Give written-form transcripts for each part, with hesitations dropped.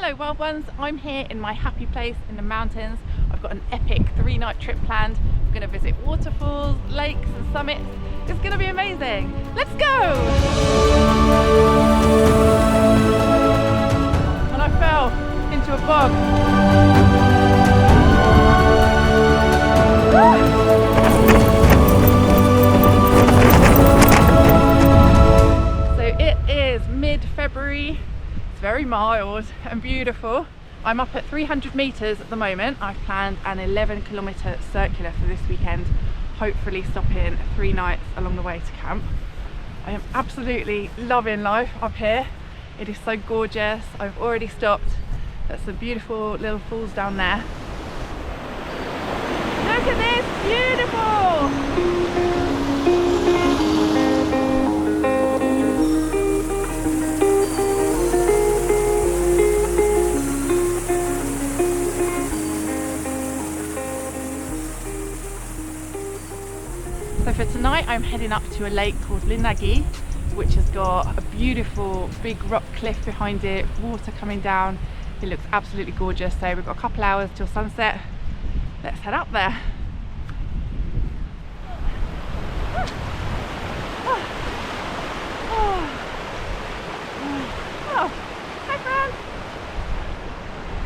Hello wild ones, I'm here in my happy place in the mountains. I've got an epic 3-night trip planned. We're going to visit waterfalls, lakes and summits. It's going to be amazing. Let's go! And I fell into a bog. So it is mid-February. Very mild and beautiful. I'm up at 300 meters at the moment. I've planned an 11-kilometer circular for this weekend, hopefully stopping 3 nights along the way to camp. I am absolutely loving life up here. It is so gorgeous. I've already stopped at some beautiful little falls down there. Look at this, beautiful! So for tonight I'm heading up to a lake called Lindagi, which has got a beautiful big rock cliff behind it, water coming down. It looks absolutely gorgeous. So we've got a couple hours till sunset. Let's head up there. Oh, hi friend!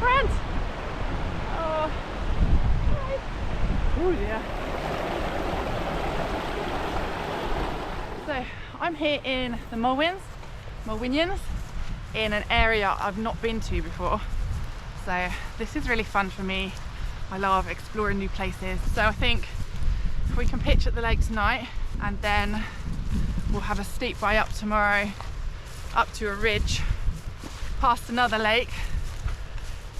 Friend! Oh, hi! Oh dear. So I'm here in the Mulwinians, in an area I've not been to before. So this is really fun for me. I love exploring new places. So I think if we can pitch at the lake tonight and then we'll have a steep bike up tomorrow, up to a ridge, past another lake,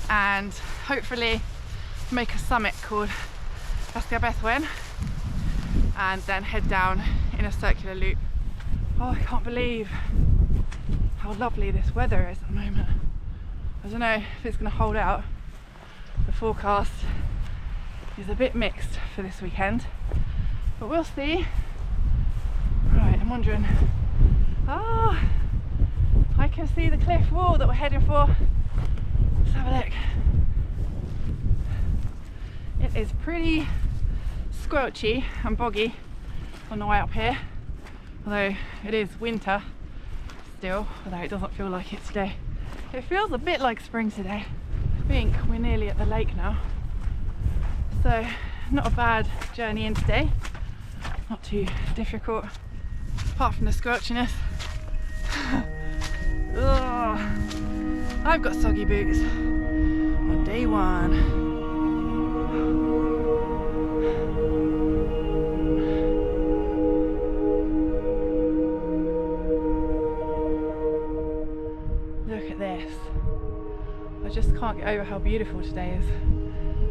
and hopefully make a summit called RUCKSACK, and then head down in a circular loop. Oh, I can't believe how lovely this weather is at the moment. I don't know if it's going to hold out. The forecast is a bit mixed for this weekend, but we'll see. Right, I'm wondering, I can see the cliff wall that we're heading for. Let's have a look. It is pretty squelchy and boggy on the way up here, although it is winter still, although it doesn't feel like it today. It feels a bit like spring today. I think we're nearly at the lake now, so not a bad journey in today, not too difficult apart from the squelchiness. I've got soggy boots on day one. I just can't get over how beautiful today is.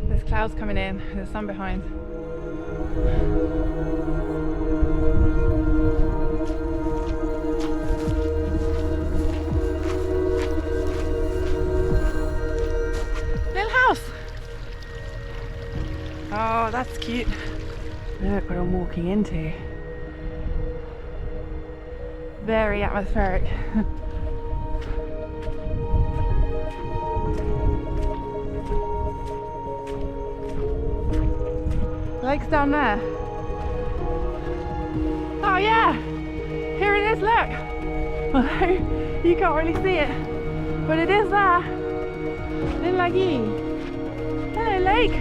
There's clouds coming in and the sun behind. Little house! Oh, that's cute. Look what I'm walking into. Very atmospheric. Lake's down there. Oh yeah! Here it is, look! Although you can't really see it, but it is there. Lindagi. Hello, lake!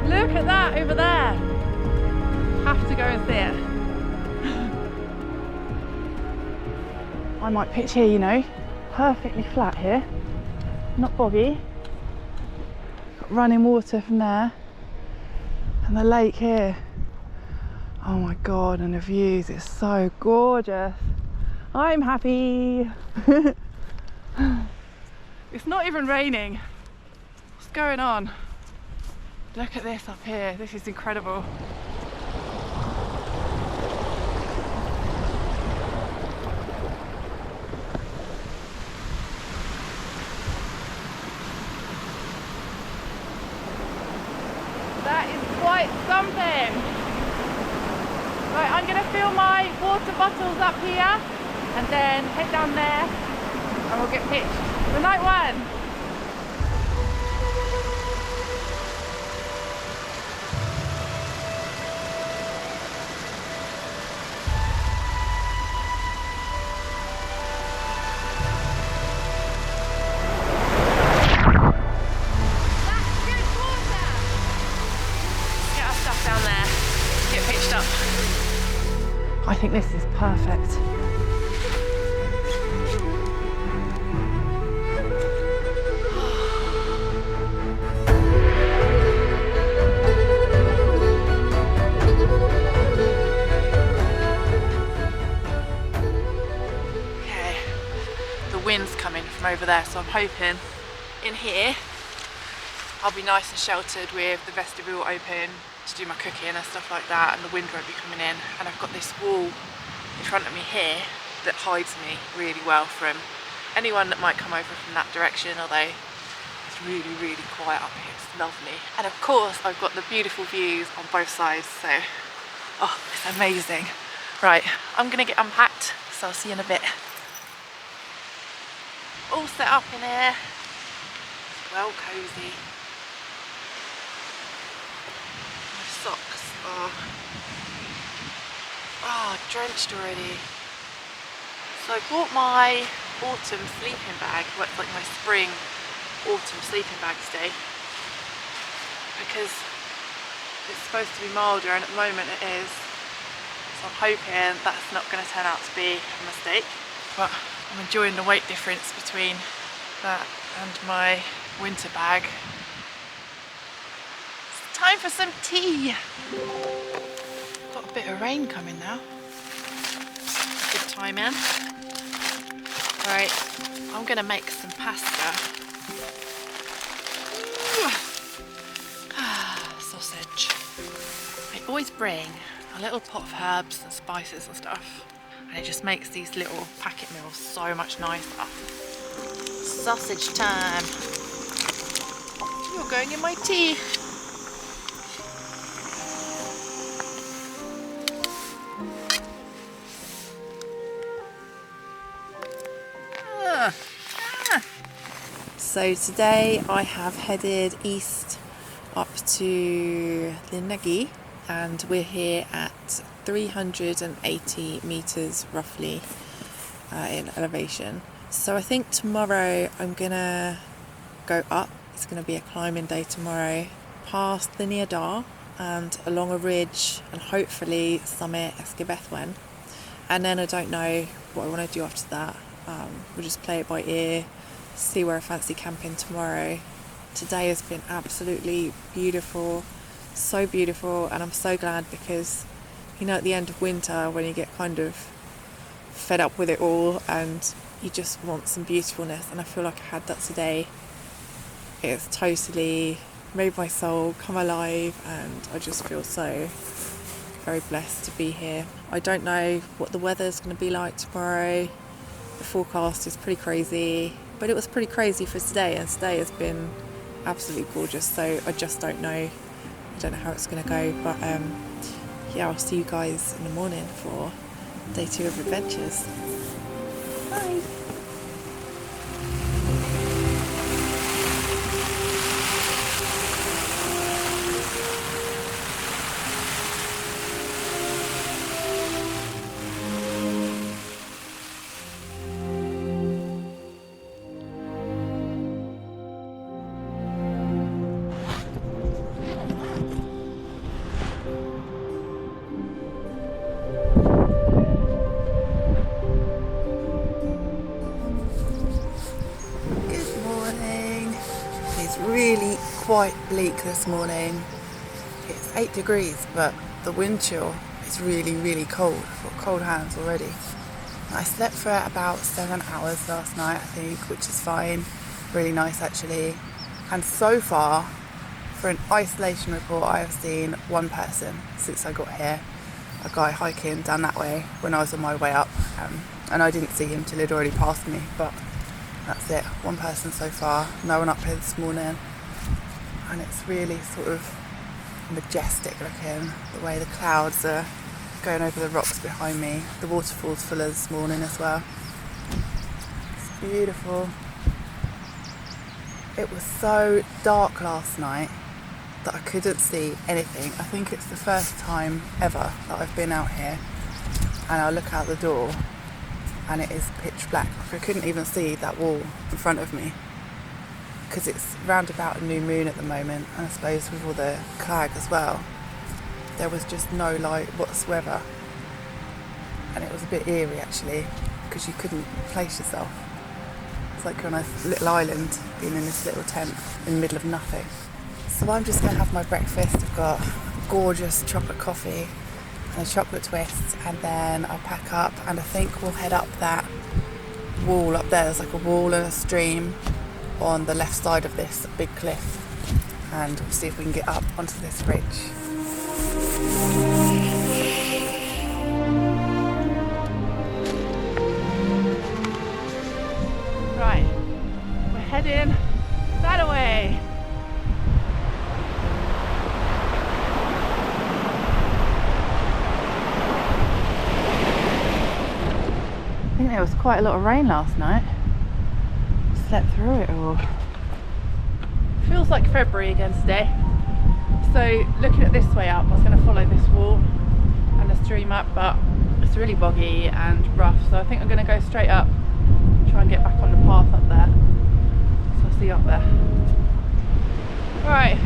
Look at that over there! Have to go and see it. I might pitch here, you know, perfectly flat here, not boggy. Got running water from there, and the lake here. Oh my god, and the views, it's so gorgeous. I'm happy. It's not even raining. What's going on? Look at this up here, this is incredible. That is quite something. Right, I'm gonna fill my water bottles up here and then head down there and we'll get pitched for night one. I think this is perfect. Okay, the wind's coming from over there, so I'm hoping in here I'll be nice and sheltered with the vestibule open to do my cooking and stuff like that, and the wind won't be coming in. And I've got this wall in front of me here that hides me really well from anyone that might come over from that direction, although it's really, really quiet up here. It's lovely. And of course I've got the beautiful views on both sides, so oh, it's amazing. Right, I'm gonna get unpacked, so I'll see you in a bit. All set up in here, it's well cozy. Socks are drenched already. So I bought my autumn sleeping bag, what's like my spring autumn sleeping bag today, because it's supposed to be milder and at the moment it is. So I'm hoping that's not going to turn out to be a mistake. But I'm enjoying the weight difference between that and my winter bag. Time for some tea. Got a bit of rain coming now. Good time in. Right, I'm gonna make some pasta. Sausage. I always bring a little pot of herbs and spices and stuff, and it just makes these little packet meals so much nicer. Sausage time. You're going in my tea. So today I have headed east up to Linegi, and we're here at 380 meters roughly in elevation. So I think tomorrow I'm gonna go up. It's gonna be a climbing day tomorrow, past the Niadar and along a ridge and hopefully summit Eskibethwen. And then I don't know what I want to do after that. We'll just play it by ear, see where I fancy camping tomorrow. Today has been absolutely beautiful, so beautiful, and I'm so glad because, you know, at the end of winter when you get kind of fed up with it all and you just want some beautifulness, and I feel like I had that today. It's totally made my soul come alive and I just feel so very blessed to be here. I don't know what the weather's going to be like tomorrow. The forecast is pretty crazy, but it was pretty crazy for today, and today has been absolutely gorgeous, so I just don't know. I don't know how it's going to go, but yeah, I'll see you guys in the morning for day 2 of adventures. Bye. Really quite bleak this morning. It's 8 degrees, but the wind chill is really, really cold. I've got cold hands already. I slept for about 7 hours last night, I think, which is fine. Really nice actually. And so far, for an isolation report, I have seen one person since I got here. A guy hiking down that way when I was on my way up, and I didn't see him till he'd already passed me, but that's it, one person so far. No one up here this morning, and it's really sort of majestic looking, the way the clouds are going over the rocks behind me. The waterfall's fuller this morning as well. It's beautiful. It was so dark last night that I couldn't see anything. I think it's the first time ever that I've been out here and I look out the door and it is pitch black. I couldn't even see that wall in front of me because it's round about a new moon at the moment, and I suppose with all the clag as well, there was just no light whatsoever, and it was a bit eerie actually because you couldn't place yourself. It's like you're on a little island being in this little tent in the middle of nothing. So I'm just going to have my breakfast. I've got gorgeous chocolate coffee and a chocolate twist, and then I'll pack up and I think we'll head up that wall up there. There's like a wall and a stream on the left side of this big cliff, and we'll see if we can get up onto this ridge. Right, we're heading that way. I think there was quite a lot of rain last night. Slept through it all. Feels like February again today. So looking at this way up, I was going to follow this wall and the stream up, but it's really boggy and rough, so I think I'm going to go straight up, try and get back on the path up there. So I'll see you up there. Right,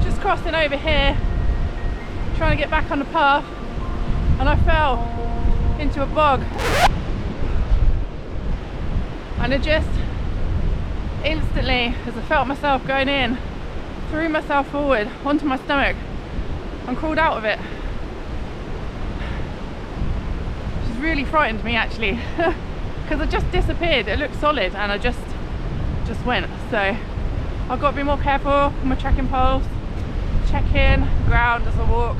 just crossing over here, trying to get back on the path, and I fell into a bog. And I just instantly, as I felt myself going in, threw myself forward onto my stomach and crawled out of it. Which has really frightened me actually, because I just disappeared. It looked solid and I just went. So I've got to be more careful with my trekking poles, check in the ground as I walk.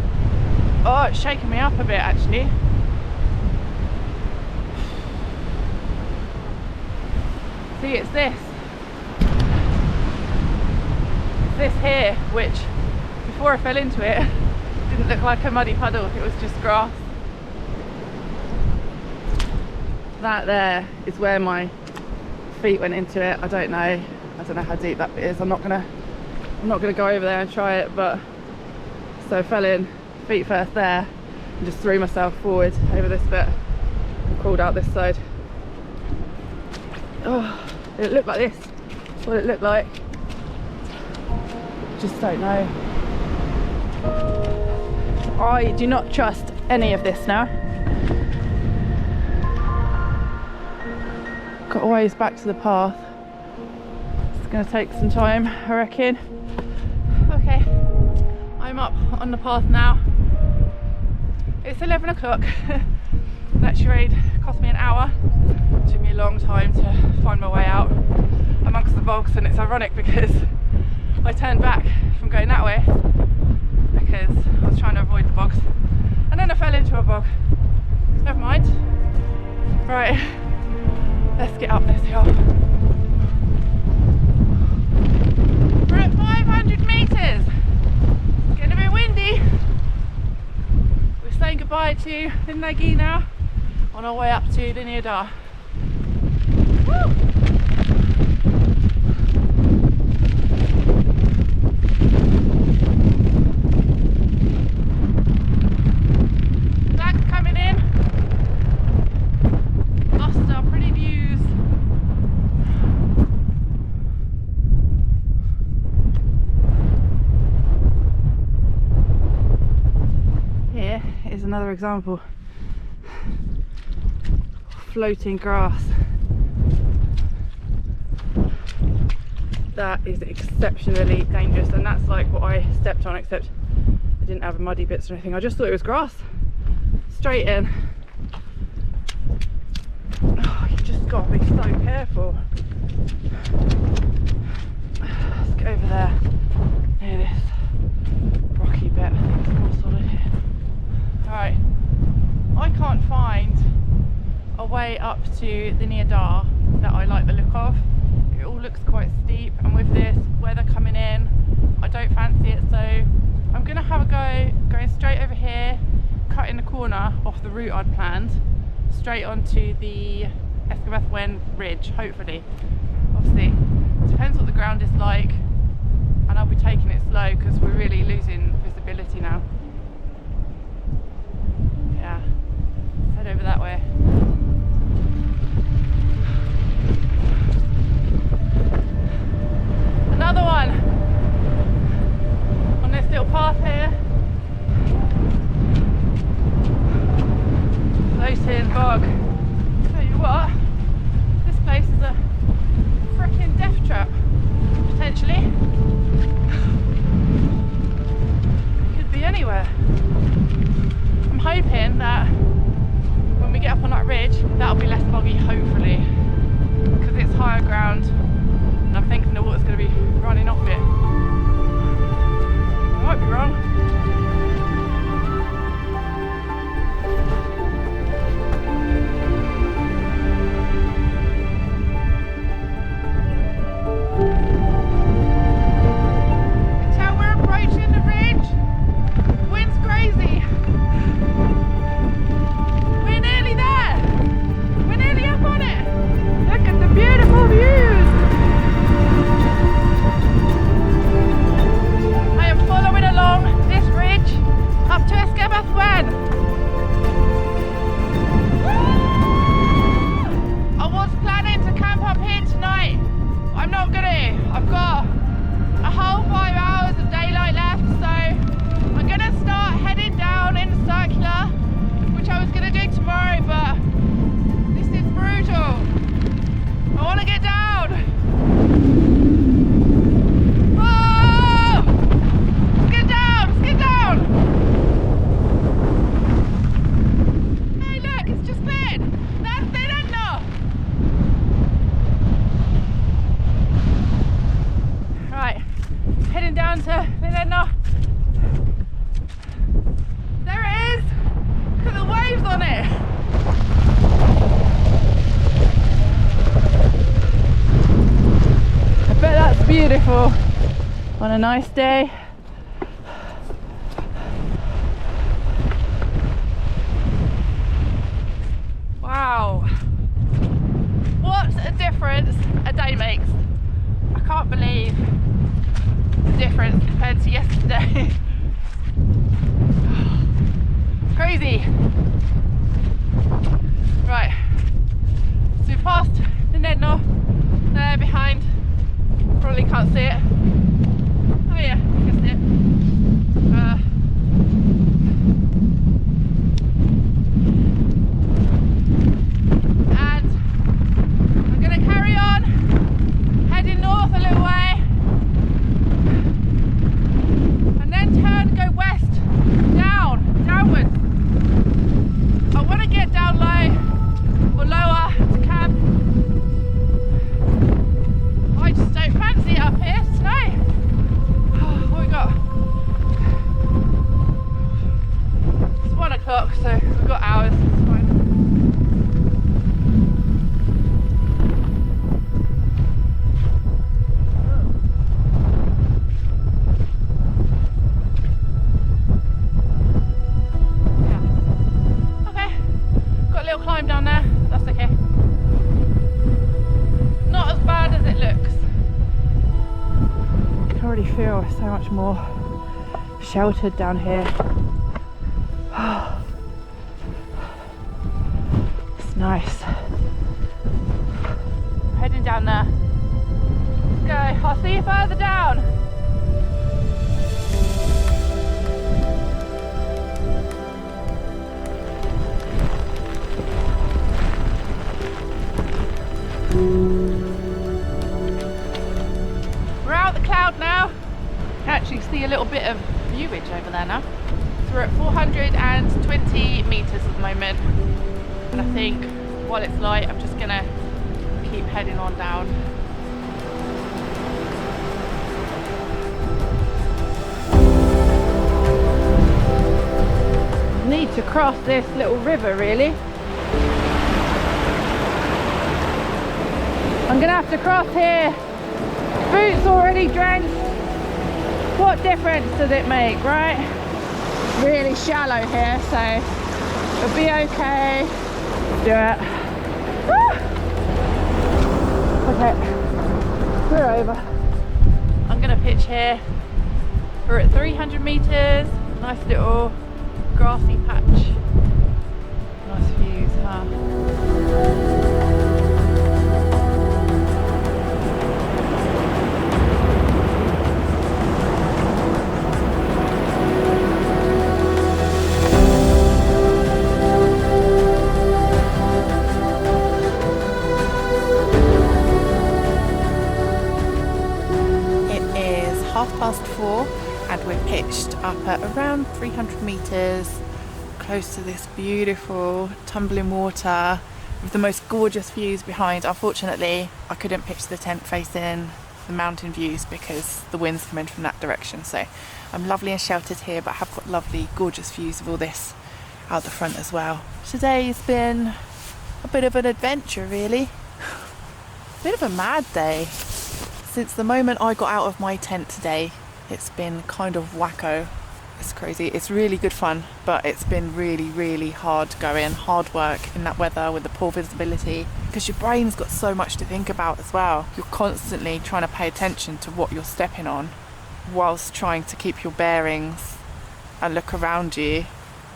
Oh, it's shaking me up a bit actually. See, it's this here, which before I fell into it didn't look like a muddy puddle, it was just grass. That there is where my feet went into it. I don't know how deep that bit is. I'm not gonna go over there and try it, but so I fell in feet first there and just threw myself forward over this bit and crawled out this side. Oh, it looked like this. That's what it looked like. Just don't know. I do not trust any of this now. Got a ways back to the path. It's going to take some time, I reckon. Okay, I'm up on the path now. It's 11 o'clock. Lecture aid cost me an hour. It took me a long time to find my way out amongst the bogs, and it's ironic because I turned back from going that way because I was trying to avoid the bogs, and then I fell into a bog. Never mind. Right, let's get up this hill. We're at 500 metres. It's getting a bit windy. We're saying goodbye to Linagi now on our way up to the Neodar. Woo! Flag's coming in. Lost our pretty views. Here is another example. Floating grass. That is exceptionally dangerous, and that's like what I stepped on, except I didn't have muddy bits or anything. I just thought it was grass. Straight in. Oh, you just got to be so careful. Let's get over there near this rocky bit. I think it's more solid here. Alright, I can't find a way up to the Neodar that I like the look of. It all looks quite steep, and with this weather coming in, I don't fancy it, so I'm gonna have a go going straight over here, cutting in the corner off the route I'd planned, straight onto the Escobar Ridge, hopefully. Obviously, it depends what the ground is like, and I'll be taking it slow because we're really losing visibility now. Yeah, let's head over that way. Another one on this little path here. Floating bog. Tell you what, this place is a freaking death trap, potentially. Could be anywhere. I'm hoping that when we get up on that ridge, that'll be less boggy, hopefully, because it's higher ground, and I'm thinking the water's going to be running off it. I might be wrong. Beautiful on a nice day. Wow, what a difference a day makes. I can't believe the difference compared to yesterday. Crazy. Right, so we passed the Nednor there behind. Probably can't see it. Oh yeah, you can see it. And I'm going to carry on, heading north a little way, and then turn and go west, downwards. I want to get down low or lower to camp. I just don't fancy it up here today. What we got? It's 1 o'clock, so we've got hours. It's fine. Yeah. Okay. Got a little climb down there. That's okay. Not as bad as it looks. I can already feel so much more sheltered down here. It's nice. Heading down there. Let's go. I'll see you further down. We're out the cloud now. You can actually see a little bit of viewage over there now. So we're at 420 meters at the moment, and I think while it's light I'm just gonna keep heading on down. Need to cross this little river really. I'm gonna have to cross here. Boots already drenched. What difference does it make, right? Really shallow here, so It'll be okay. Do it. Ah! Okay, we're over. I'm gonna pitch here. We're at 300 meters. Nice little grassy patch. Nice views, huh? It is 4:30 and we're pitched up at around 300 meters, close to this beautiful tumbling water with the most gorgeous views behind. Unfortunately, I couldn't pitch the tent facing the mountain views because the wind's coming from that direction, so I'm lovely and sheltered here, but I have got lovely gorgeous views of all this out the front as well. Today's been a bit of an adventure, really. A bit of a mad day. Since the moment I got out of my tent today, it's been kind of wacko. It's crazy. It's really good fun, but it's been really hard going, hard work in that weather with the poor visibility, because your brain's got so much to think about as well. You're constantly trying to pay attention to what you're stepping on whilst trying to keep your bearings and look around you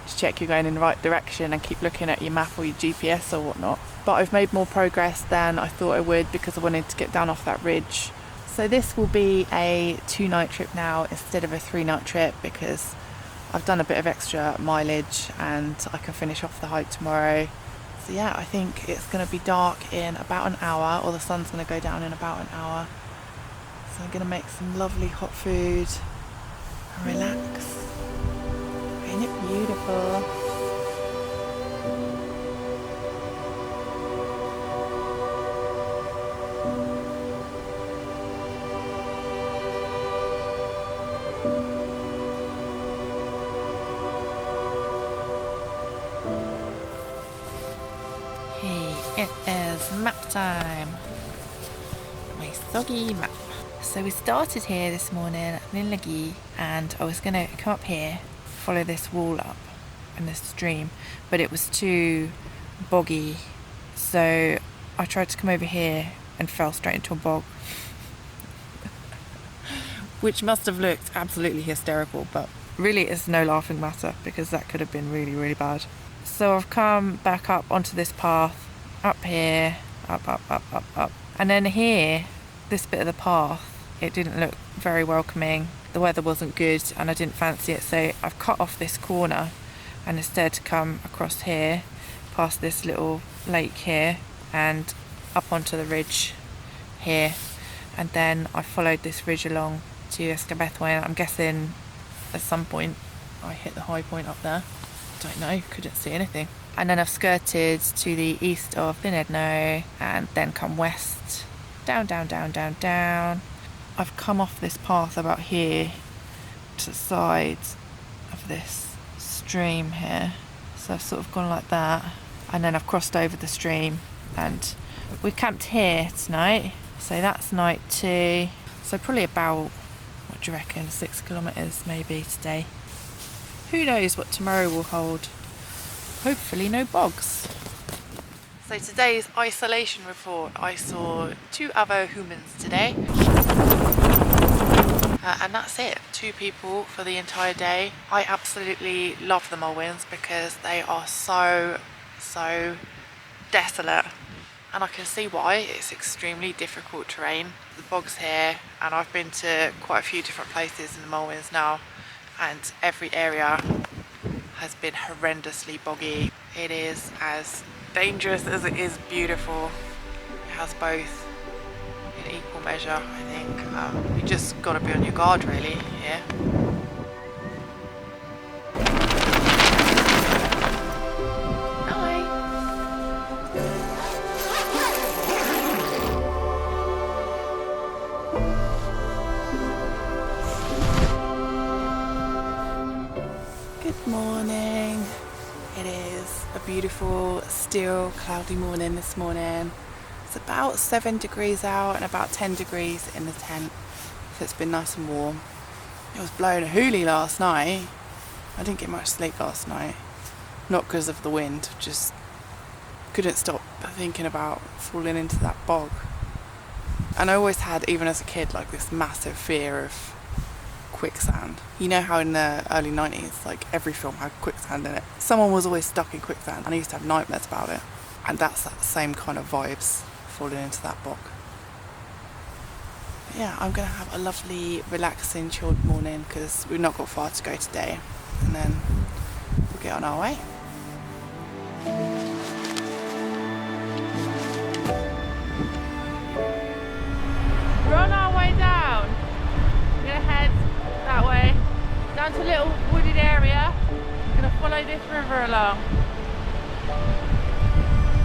to check you're going in the right direction and keep looking at your map or your GPS or whatnot. But I've made more progress than I thought I would because I wanted to get down off that ridge. So this will be a 2-night trip now instead of a 3-night trip, because I've done a bit of extra mileage and I can finish off the hike tomorrow. So yeah, I think it's going to be dark in about an hour, or the sun's going to go down in about an hour. So I'm going to make some lovely hot food and relax. Ain't it beautiful? It is map time. My soggy map. So we started here this morning at Linlagi, and I was going to come up here, follow this wall up and this stream, but it was too boggy. So I tried to come over here and fell straight into a bog. Which must have looked absolutely hysterical, but really it's no laughing matter because that could have been really bad. So I've come back up onto this path, up here, up. And then here, this bit of the path, it didn't look very welcoming. The weather wasn't good and I didn't fancy it, so I've cut off this corner and instead come across here, past this little lake here and up onto the ridge here. And then I followed this ridge along to Escabethwain. I'm guessing at some point I hit the high point up there. Don't know, couldn't see anything. And then I've skirted to the east of Llanedno and then come west, down. I've come off this path about here to the side of this stream here. So I've sort of gone like that, and then I've crossed over the stream, and we camped here tonight. So that's night 2. So probably about, what do you reckon, 6 kilometres maybe today. Who knows what tomorrow will hold. Hopefully no bogs. So today's isolation report, I saw 2 other humans today. And that's it, 2 people for the entire day. I absolutely love the Mulwins because they are so desolate. And I can see why. It's extremely difficult terrain. The bogs here, and I've been to quite a few different places in the Mulwins now, and every area has been horrendously boggy. It is as dangerous as it is beautiful. It has both in equal measure, I think. You just got to be on your guard really here. Good morning. It is a beautiful, still, cloudy morning this morning. It's about 7 degrees out and about 10 degrees in the tent, so it's been nice and warm. It was blowing a hoolie last night. I didn't get much sleep last night. Not because of the wind, just couldn't stop thinking about falling into that bog. And I always had, even as a kid, like this massive fear of quicksand. You know how in the early 90s, like every film had quicksand in it. Someone was always stuck in quicksand, and I used to have nightmares about it. And that's that same kind of vibes, falling into that bog. But yeah, I'm gonna have a lovely, relaxing, chilled morning because we've not got far to go today, and then we'll get on our way. We're on our way down. We're gonna head that way, down to a little wooded area. We're gonna follow this river along.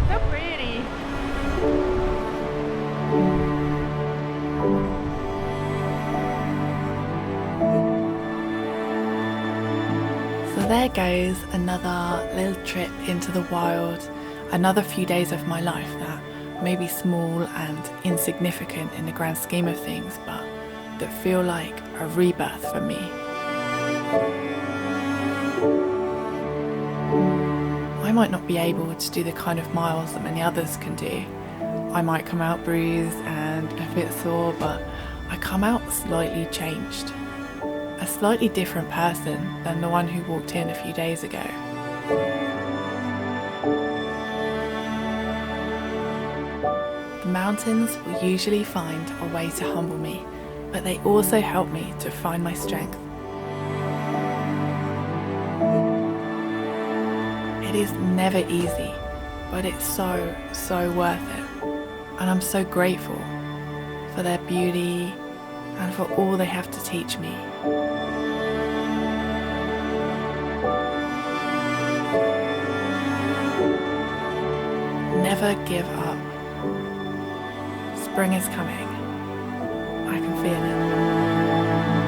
So pretty. So there goes another little trip into the wild, another few days of my life that may be small and insignificant in the grand scheme of things, but that feel like a rebirth for me. I might not be able to do the kind of miles that many others can do. I might come out bruised and a bit sore, but I come out slightly changed. A slightly different person than the one who walked in a few days ago. The mountains will usually find a way to humble me, but they also help me to find my strength. It is never easy, but it's so, so worth it. And I'm so grateful for their beauty and for all they have to teach me. Never give up. Spring is coming. I can feel it.